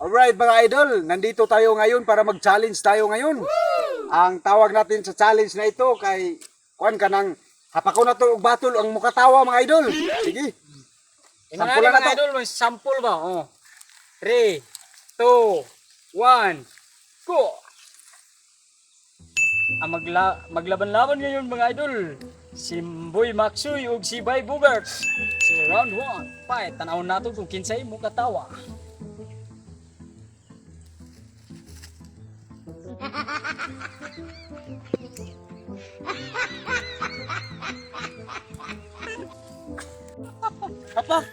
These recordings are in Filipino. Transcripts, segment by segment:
Alright mga idol, nandito tayo ngayon para mag-challenge tayo ngayon. Ang tawag natin sa challenge na ito kay kuan ka ng hapakon na to og batol ang Katawa mga idol. Sige. Sampulan na to. Idol, may sample ba? Oh. 3, 2, 1, go! Ang maglaban-laban ngayon mga idol. Si Boy Maxuy ug si Bay Bugart. So round 1, fight. Tanawon nato kung kinsay mo Katawa. Apa?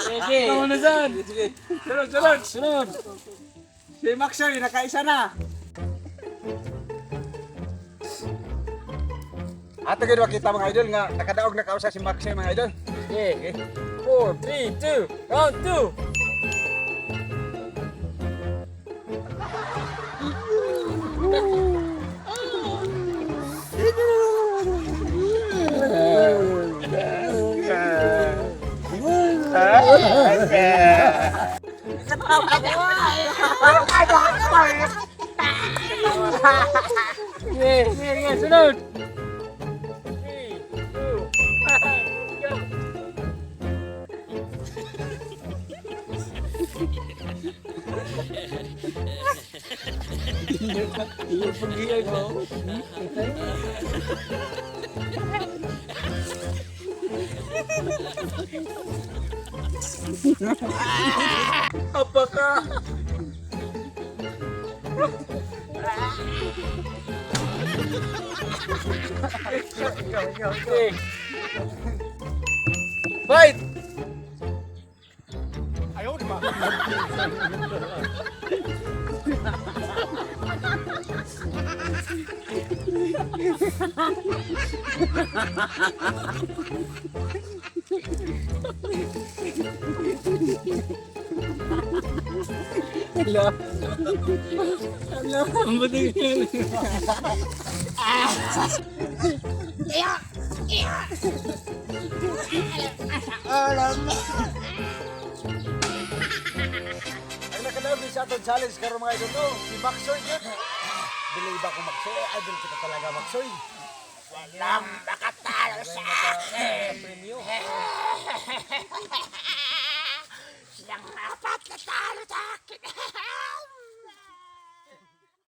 Sige. Tama na dyan. Sige. Sunod. Sunod. Si Maxer, nakaisa na. Ato gid kita mga idol nga nakadaog na kausa si Maxer mga idol. Okay. 4, 3, 2, round 2. Sige, sunod. 3, 2, 1, go. Iyo pagiyay mo. Apa ka? Okay. Fight! Ayaw di ba? Hello. Hello. Ang buting yan. Ang nakalabi sa atong challenge karon mga idol to, si Maxoy yun. Believe ako Maxoy, idol kita talaga Maxoy. Walang makatalo sa akin. Silang apat na talo sa akin.